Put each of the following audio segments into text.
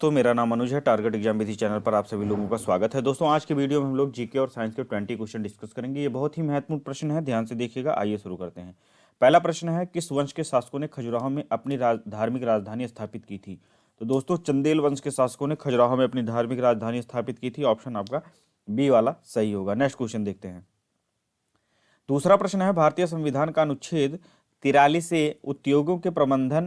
तो मेरा नाम अनुज है। टारगेट एग्जाम विधि चैनल पर आप सभी लोगों का स्वागत है। दोस्तों, आज के वीडियो में हम लोग जीके और साइंस के 20 क्वेश्चन डिस्कस करेंगे। ये बहुत ही महत्वपूर्ण प्रश्न है, ध्यान से देखिएगा। आइए शुरू करते हैं। पहला प्रश्न है, किस वंश के शासकों ने खजुराहो में अपनी धार्मिक राजधानी स्थापित की थी? तो दोस्तों, चंदेल वंश के शासकों ने खजुराहो में अपनी धार्मिक राजधानी स्थापित की थी। ऑप्शन आपका बी वाला सही होगा। नेक्स्ट क्वेश्चन देखते हैं। दूसरा प्रश्न है, भारतीय संविधान का अनुच्छेद 43 से उद्योगों के प्रबंधन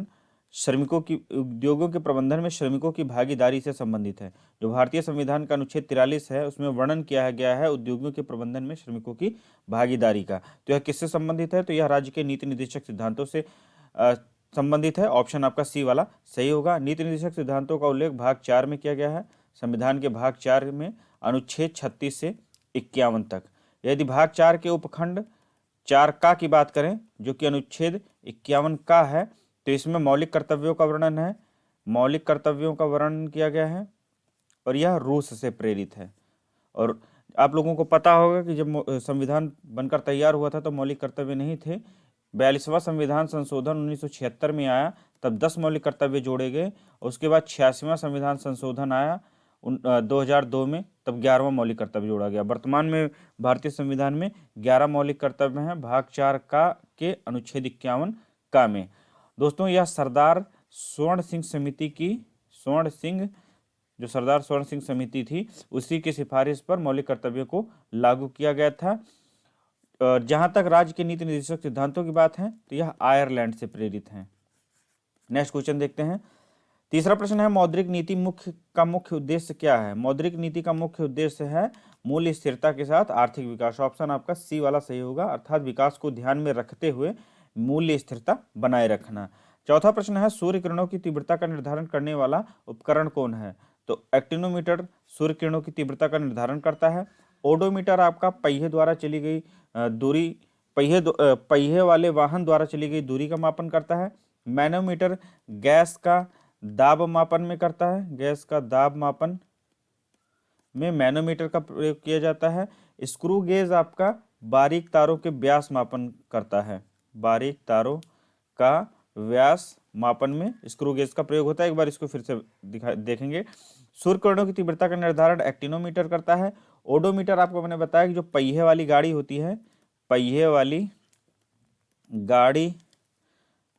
में श्रमिकों की भागीदारी से संबंधित है। जो भारतीय संविधान का अनुच्छेद 43 है, उसमें वर्णन किया गया है उद्योगों के प्रबंधन में श्रमिकों की भागीदारी का। तो यह किससे संबंधित है? तो यह राज्य के नीति निर्देशक सिद्धांतों से संबंधित है। ऑप्शन आपका सी वाला सही होगा। नीति निर्देशक सिद्धांतों का उल्लेख भाग 4 में किया गया है, संविधान के भाग 4 में अनुच्छेद 36 से 51 तक। यदि भाग 4 के उपखंड 4 का की बात करें, जो कि अनुच्छेद 51 का है, तो इसमें मौलिक कर्तव्यों का वर्णन है। मौलिक कर्तव्यों का वर्णन किया गया है और यह रूस से प्रेरित है। और आप लोगों को पता होगा कि जब संविधान बनकर तैयार हुआ था तो मौलिक कर्तव्य नहीं थे। 42वां संविधान संशोधन 1976 में आया, तब 10 मौलिक कर्तव्य जोड़े गए। उसके बाद 86वां संविधान संशोधन आया 2002 में, तब 11वां मौलिक कर्तव्य जोड़ा गया। वर्तमान में भारतीय संविधान में 11 मौलिक कर्तव्य हैं, भाग 4 का के अनुच्छेद 51 का में। दोस्तों, यह सरदार स्वर्ण सिंह समिति थी, उसी की सिफारिश पर मौलिक कर्तव्यों को लागू किया गया था। जहां तक राज्य के नीति निर्देशक सिद्धांतों की बात है, तो यह आयरलैंड से प्रेरित है। नेक्स्ट क्वेश्चन देखते हैं। तीसरा प्रश्न है, मौद्रिक नीति का मुख्य उद्देश्य क्या है? मौद्रिक नीति का मुख्य उद्देश्य है मूल्य स्थिरता के साथ आर्थिक विकास। ऑप्शन आपका सी वाला सही होगा, अर्थात विकास को ध्यान में रखते हुए मूल्य स्थिरता बनाए रखना। चौथा प्रश्न है, सूर्य किरणों की तीव्रता का निर्धारण करने वाला उपकरण कौन है? तो एक्टिनोमीटर सूर्य किरणों की तीव्रता का निर्धारण करता है। ओडोमीटर आपका पहिए द्वारा चली गई दूरी पहिए वाले वाहन द्वारा चली गई दूरी का मापन करता है। मैनोमीटर गैस का दाब मापन में करता है। गैस का दाब मापन में मैनोमीटर का प्रयोग किया जाता है। स्क्रू गेज आपका बारीक तारों के व्यास मापन करता है। बारीक तारों का व्यास मापन में स्क्रू गेज का प्रयोग होता है। एक बार इसको फिर से देखेंगे। सूर्य किरणों की तीव्रता का निर्धारण एक्टिनोमीटर करता है। ओडोमीटर आपको मैंने बताया कि जो पहिए वाली गाड़ी होती है, पहिए वाली गाड़ी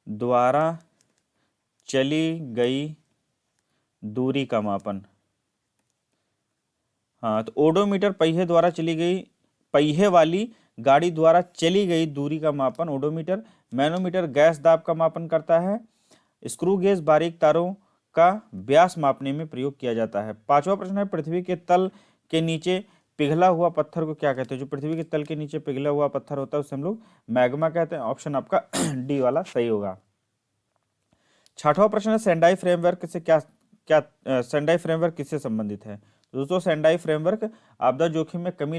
द्वारा चली गई दूरी का मापन। हाँ, तो ओडोमीटर पहिए वाली गाड़ी द्वारा चली गई दूरी का मापन ओडोमीटर। मैनोमीटर गैस दाब का मापन करता है। स्क्रू गेज बारीक तारों का व्यास मापने में प्रयोग किया जाता है। पांचवा प्रश्न है, पृथ्वी के तल के नीचे पिघला हुआ पत्थर को क्या कहते हैं? जो पृथ्वी के तल के नीचे पिघला हुआ पत्थर होता है उसे हम लोग मैग्मा कहते हैं। ऑप्शन आपका डी वाला सही होगा। छठवां प्रश्न है, सेंडाई फ्रेमवर्क से सेंडाई फ्रेमवर्क किससे संबंधित है? दोस्तों, सेंडाई फ्रेमवर्क आपदा जोखिम में कमी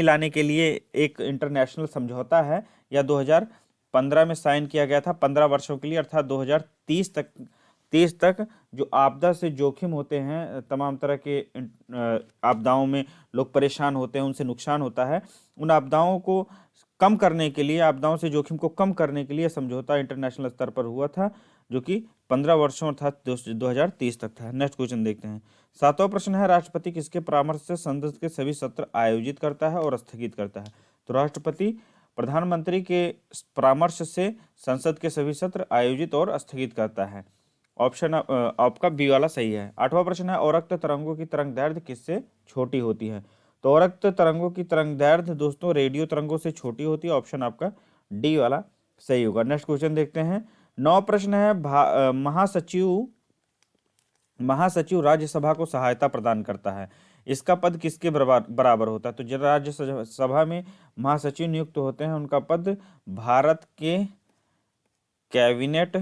लाने के लिए एक इंटरनेशनल समझौता है। यह 2015 में साइन किया गया था 15 वर्षों के लिए, अर्थात 2030 तक जो आपदा से जोखिम होते हैं, तमाम तरह के आपदाओं में लोग परेशान होते हैं, उनसे नुकसान होता है, उन आपदाओं को कम करने के लिए, आपदाओं से जोखिम को कम करने के लिए समझौता इंटरनेशनल स्तर पर हुआ था, जो कि 15 वर्षों अर्थात 2030 तक था। नेक्स्ट क्वेश्चन देखते हैं। सातवां प्रश्न है, राष्ट्रपति किसके परामर्श से संसद के सभी सत्र आयोजित करता है और स्थगित करता है? तो राष्ट्रपति प्रधानमंत्री के परामर्श से संसद के सभी सत्र आयोजित और स्थगित करता है। ऑप्शन आपका बी वाला सही है। आठवां प्रश्न है, अवरक्त तरंगों की तरंग दैर्ध्य किससे छोटी होती है? तो अवरक्त तरंगों की तरंग दैर्ध्य दोस्तों रेडियो तरंगों से छोटी होती है। ऑप्शन आपका डी वाला सही होगा। नेक्स्ट क्वेश्चन देखते हैं। 9 प्रश्न है, महासचिव राज्यसभा को सहायता प्रदान करता है। इसका पद किसके बराबर होता है? तो जो राज्यसभा में महासचिव नियुक्त होते हैं, उनका पद भारत के कैबिनेट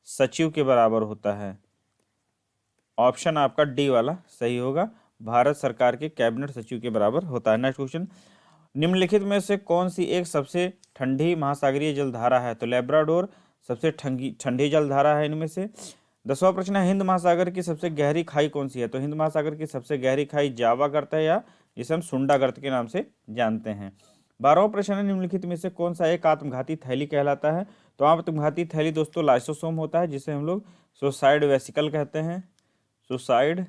सचिव के बराबर होता है। ऑप्शन आपका डी वाला सही होगा, भारत सरकार के कैबिनेट सचिव के बराबर होता है। नेक्स्ट क्वेश्चन, निम्नलिखित में से कौन सी एक सबसे ठंडी महासागरीय जलधारा है? तो लैब्राडोर सबसे ठंडी जलधारा है इनमें से। 10वां प्रश्न है, हिंद महासागर की सबसे गहरी खाई कौन सी है? तो हिंद महासागर की सबसे गहरी खाई जावा गर्त है, या जिसे हम सुंडा गर्त के नाम से जानते हैं। 12वां प्रश्न है, निम्नलिखित में से कौन सा एक आत्मघाती थैली कहलाता है? तो आत्मघाती थैली दोस्तों लाइसोसोम होता है, जिसे हम लोग सुसाइड वेसिकल कहते हैं। सुसाइड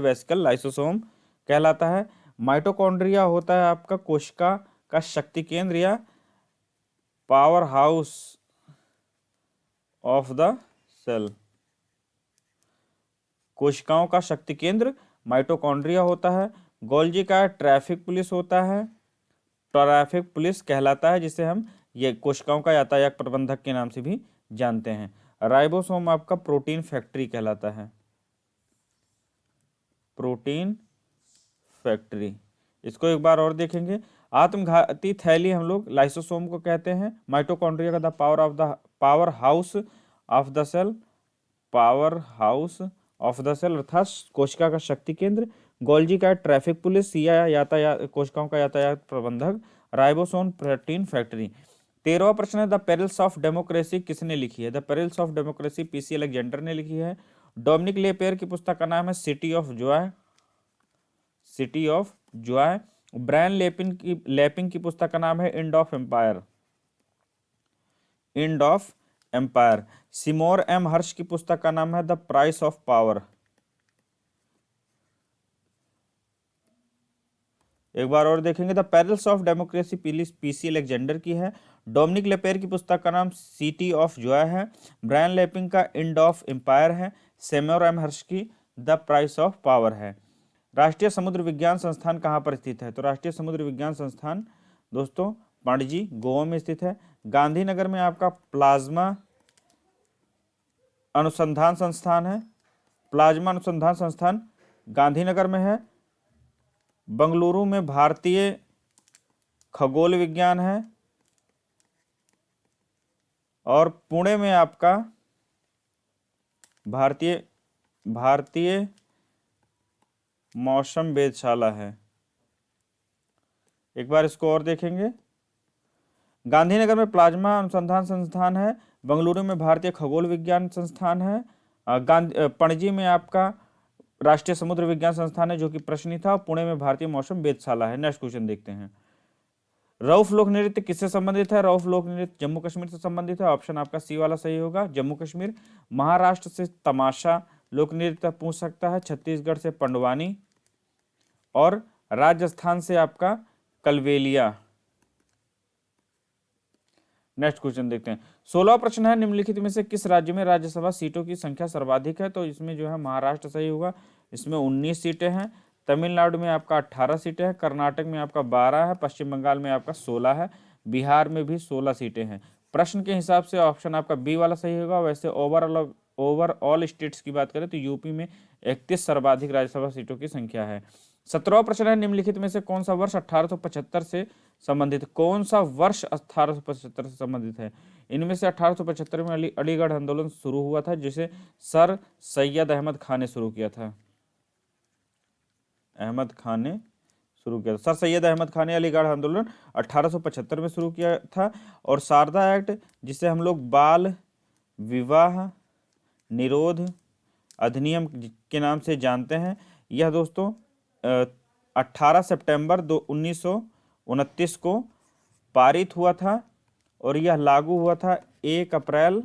वेसिकल लाइसोसोम कहलाता है। माइटोकॉन्ड्रिया होता है आपका कोशिका का शक्ति केंद्र या power house of the cell. कोशिकाओं का शक्ति केंद्र माइटोकॉन्ड्रिया होता है। गोल्जी का ट्रैफिक पुलिस होता है, ट्रैफिक पुलिस कहलाता है, जिसे हम ये कोशिकाओं का यातायात प्रबंधक के नाम से भी जानते हैं। राइबोसोम आपका प्रोटीन फैक्ट्री कहलाता है, प्रोटीन फैक्ट्री। इसको एक बार और देखेंगे। आत्मघाती थैली हम लोग लाइसोसोम को कहते हैं। माइटोकॉन्ड्रिया का the power house of the cell, power house of the cell अर्थात कोशिका का शक्ति केंद्र। गोल्जी का ट्रैफिक पुलिस या यातायात कोशिकाओं का यातायात प्रबंधक। Ribosome protein factory. 13वां प्रश्न है द पेरिल्स ऑफ डेमोक्रेसी किसने लिखी है? The perils of democracy PC Alexander ने लिखी है। डोमिनिक लेपेयर की पुस्तक का नाम है City of Joy, City of Joy. Brian Lapping की पुस्तक का नाम है End of Empire, End of Empire. Seymour M Hersh की पुस्तक का नाम है द प्राइस ऑफ पावर। एक बार और देखेंगे। The perils of democracy PC Alexander की है। डोमिनिक लेपेयर की पुस्तक का नाम सिटी ऑफ जॉय है। ब्रायन लैपिंग का एंड ऑफ एम्पायर है। सिमोर एम हर्ष की द प्राइस ऑफ पावर है। राष्ट्रीय समुद्र विज्ञान संस्थान कहाँ पर स्थित है? तो राष्ट्रीय समुद्र विज्ञान संस्थान दोस्तों पणजी गोवा में स्थित है। गांधीनगर में आपका प्लाज्मा अनुसंधान संस्थान है, प्लाज्मा अनुसंधान संस्थान गांधीनगर में है। बंगलुरु में भारतीय खगोल विज्ञान है और पुणे में आपका भारतीय मौसम वेधशाला है। एक बार इसको और देखेंगे। गांधीनगर में प्लाज्मा अनुसंधान संस्थान है, बंगलुरु में भारतीय खगोल विज्ञान संस्थान है, पणजी में आपका राष्ट्रीय समुद्र विज्ञान संस्थान है जो कि प्रश्न था, पुणे में भारतीय मौसम वेधशाला है। नेक्स्ट क्वेश्चन देखते हैं। रऊफ लोक नृत्य किससे संबंधित है? रऊफ लोक नृत्य जम्मू कश्मीर से संबंधित है। ऑप्शन आपका सी वाला सही होगा, जम्मू कश्मीर। महाराष्ट्र से तमाशा लोक नृत्य पूछ सकता है, छत्तीसगढ़ से पंडवानी और राजस्थान से आपका कलबेलिया। नेक्स्ट क्वेश्चन देखते हैं। 16वां प्रश्न है निम्नलिखित में से किस राज्य में राज्यसभा सीटों की संख्या सर्वाधिक है? तो इसमें जो है महाराष्ट्र सही होगा, इसमें 19 सीटें हैं। तमिलनाडु में आपका 18 सीटें हैं, कर्नाटक में आपका 12 है, पश्चिम बंगाल में आपका 16 है, बिहार में भी 16 सीटें हैं। प्रश्न के हिसाब से ऑप्शन आपका बी वाला सही होगा। वैसे ओवरऑल स्टेट्स की बात करें तो यूपी में 31 सर्वाधिक राज्यसभा सीटों की संख्या है। 17वां प्रश्न है निम्नलिखित में से कौन सा वर्ष 1875 से संबंधित? कौन सा वर्ष 1875 से संबंधित है? इनमें से 1875 में अलीगढ़ आंदोलन शुरू हुआ था, जिसे सर सैयद अहमद खान ने शुरू किया था। सर सैयद अहमद खान ने अलीगढ़ आंदोलन 1875 में शुरू किया था। और शारदा एक्ट, जिसे हम लोग बाल विवाह निरोध अधिनियम के नाम से जानते हैं, यह दोस्तों 18 सितंबर 1929 को पारित हुआ था और यह लागू हुआ था 1 अप्रैल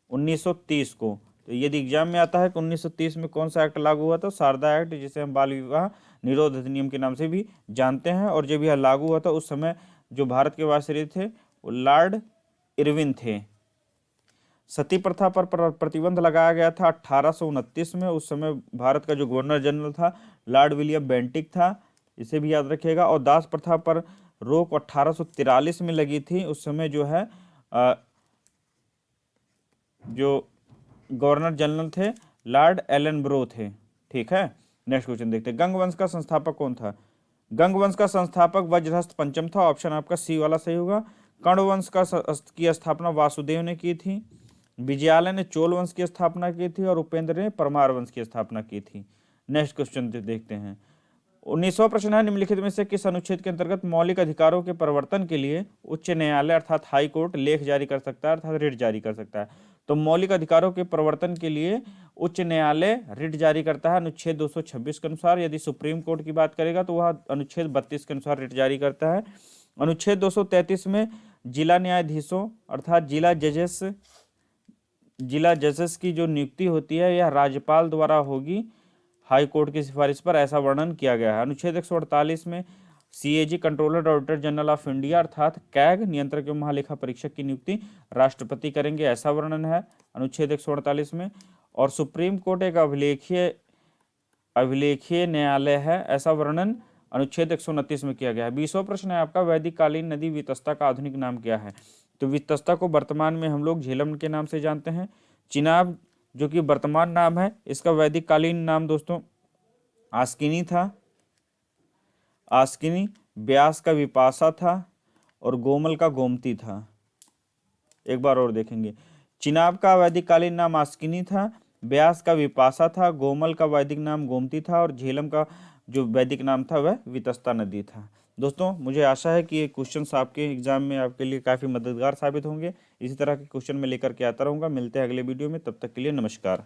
1930 को। तो यदि एग्जाम में आता है कि 1930 में कौन सा एक्ट लागू हुआ था, शारदा एक्ट, जिसे हम बाल विवाह निरोध अधिनियम के नाम से भी जानते हैं। और जब यह लागू हुआ था उस समय जो भारत के वायसराय थे वो लॉर्ड इरविन थे। सती प्रथा पर प्रतिबंध लगाया गया था 1829 में। उस समय भारत का जो गवर्नर जनरल था लॉर्ड विलियम बेंटिक था, इसे भी याद रखिएगा। और दास प्रथा पर रोक 1843 में लगी थी। उस समय जो है जो गवर्नर जनरल थे लॉर्ड एलनब्रो थे। ठीक है, नेक्स्ट क्वेश्चन देखते हैं। गंग वंश का संस्थापक कौन था? गंग वंश का संस्थापक वज्रहस्त पंचम था। ऑप्शन आपका सी वाला सही होगा। कर्ण वंश की स्थापना वासुदेव ने की थी। विजयालय ने चोल वंश की स्थापना की थी और उपेंद्र ने परमार वंश की स्थापना की थी। नेक्स्ट क्वेश्चन देखते हैं। 19वां प्रश्न है निम्नलिखित में से किस अनुच्छेद के अंतर्गत मौलिक अधिकारों के परिवर्तन के लिए उच्च न्यायालय अर्थात हाई कोर्ट लेख जारी कर सकता है अर्थात रिट जारी कर सकता है? तो मौलिक अधिकारों के परिवर्तन के लिए उच्च न्यायालय रिट जारी करता है अनुच्छेद 226 के अनुसार। यदि सुप्रीम कोर्ट की बात करेगा तो वह अनुच्छेद 32 के अनुसार रिट जारी करता है। अनुच्छेद 233 में जिला न्यायाधीशों अर्थात जिला जजेस की जो नियुक्ति होती है यह राज्यपाल द्वारा होगी हाई कोर्ट की सिफारिश पर, ऐसा वर्णन किया गया है। अनुच्छेद 148 में CAG controller auditor general of India अर्थात कैग नियंत्रक एवं महालेखा परीक्षक की नियुक्ति राष्ट्रपति करेंगे, ऐसा वर्णन है अनुच्छेद 148 में। और सुप्रीम कोर्ट एक अभिलेखीय न्यायालय है, ऐसा वर्णन अनुच्छेद 129 में किया गया है। 20वां प्रश्न है आपका, वैदिक कालीन नदी वितस्ता का आधुनिक नाम क्या है? तो वितस्ता को वर्तमान में हम लोग झेलम के नाम से जानते हैं। चिनाब जो कि वर्तमान नाम है, इसका वैदिक कालीन नाम दोस्तों आस्किनी था। आस्किनी, ब्यास का विपाशा था और गोमल का गोमती था। एक बार और देखेंगे, चिनाब का वैदिक कालीन नाम आस्किनी था, ब्यास का विपाशा था, गोमल का वैदिक नाम गोमती था और झेलम का जो वैदिक नाम था वह वितस्ता नदी था। दोस्तों मुझे आशा है कि ये क्वेश्चंस आपके एग्जाम में आपके लिए काफ़ी मददगार साबित होंगे। इसी तरह के क्वेश्चन मैं लेकर के आता रहूँगा। मिलते हैं अगले वीडियो में, तब तक के लिए नमस्कार।